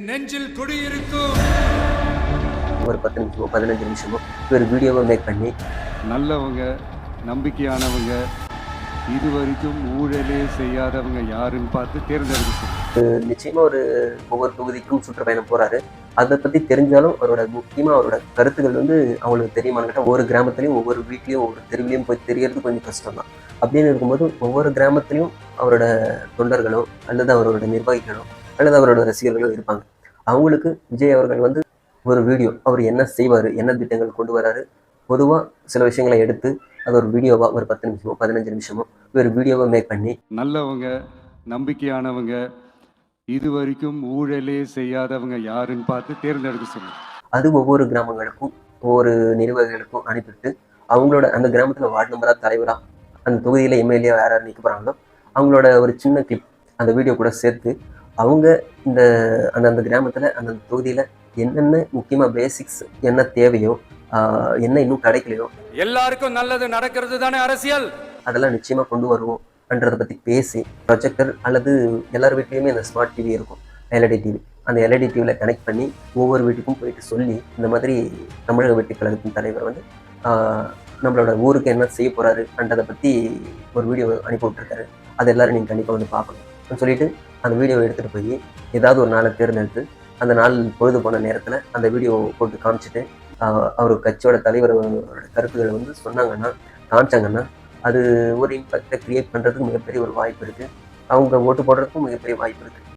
நெஞ்சில் குடியிருக்கும் ஒரு 10 நிமிஷமோ 15 நிமிஷமோ ஒரு வீடியோவை மேக் பண்ணி நல்லவங்க, நம்பிக்கையானவங்க, இதுவரைக்கும் ஊழலே செய்யாதவங்க யாருன்னு பார்த்து தேர்ந்தெடுக்கணும். நிச்சயமா ஒவ்வொரு தொகுதிக்கும் சுற்றுப்பயணம் போறாரு. அதை பத்தி தெரிஞ்சாலும் அவரோட கருத்துக்கள் அவங்களுக்கு தெரியுமான்னு கேட்டால் ஒவ்வொரு கிராமத்துலையும் ஒவ்வொரு வீட்லையும் ஒவ்வொரு தெருவிலையும் போய் தெரியறது கொஞ்சம் கஷ்டம் தான். அப்படின்னு இருக்கும்போது ஒவ்வொரு கிராமத்திலையும் அவரோட தொண்டர்களோ அல்லது அவரோட நிர்வாகிகளோ அல்லது அவரோட ரசிகர்களோ இருப்பாங்க. அவங்களுக்கு விஜய் அவர்கள் ஒரு வீடியோ அவர் என்ன செய்வார், என்ன திட்டங்கள் கொண்டு வராரு, பொதுவாக சில விஷயங்களை எடுத்து அது ஒரு வீடியோவாக ஒரு 10 நிமிஷமோ 15 நிமிஷமோ ஒரு வீடியோவை மேக் பண்ணி நல்லவங்க, நம்பிக்கையானவங்க, இதுவரைக்கும் ஊழலே செய்யாதவங்க யாருன்னு பார்த்து தேர்ந்தெடுக்க சொல்லணும். அது ஒவ்வொரு கிராமங்களுக்கும் ஒவ்வொரு நிர்வாகிகளுக்கும் அனுப்பிவிட்டு அவங்களோட அந்த கிராமத்தில் வார்டு நம்பராக தலைவராக அந்த தொகுதியில் எம்எல்ஏ யார் யார் நிற்க போகிறாங்களோ அவங்களோட ஒரு சின்ன கிளிப் அந்த வீடியோ கூட சேர்த்து அவங்க அந்த கிராமத்தில் அந்த தொகுதியில் என்னென்ன முக்கியமாக பேசிக்ஸ் என்ன தேவையோ என்ன இன்னும் கிடைக்கலையோ எல்லாருக்கும் நல்லது நடக்கிறது தானே அரசியல், அதெல்லாம் நிச்சயமாக கொண்டு வருவோம்ன்றதை பற்றி பேசி ப்ரொஜெக்டர் அல்லது எல்லார் வீட்லேயுமே அந்த ஸ்மார்ட் டிவி இருக்கும், எல்இடி டிவி. அந்த எல்இடி டிவியில் கனெக்ட் பண்ணி ஒவ்வொரு வீட்டுக்கும் போயிட்டு சொல்லி இந்த மாதிரி தமிழக வெற்றி கழகத்தின் தலைவர் நம்மளோட ஊருக்கு என்ன செய்ய போகிறாருன்றதை பற்றி ஒரு வீடியோ அனுப்பி விட்டுருக்காரு. அது எல்லோரும் நீங்கள் கண்டிப்பாக பார்க்கணும் சொல்லிட்டு அந்த வீடியோவை எடுத்துகிட்டு போய் ஏதாவது ஒரு நாளை தேர்ந்தெடுத்து அந்த நாள் பொழுது போன நேரத்தில் அந்த வீடியோ போட்டு காமிச்சிட்டு அவர் கட்சியோட தலைவரோட கருத்துக்களை காமிச்சாங்கன்னா அது ஒரு இம்பாக்டை கிரியேட் பண்ணுறதுக்கு மிகப்பெரிய ஒரு வாய்ப்பு இருக்குது. அவங்க ஓட்டு போடுறதுக்கும் மிகப்பெரிய வாய்ப்பு இருக்குது.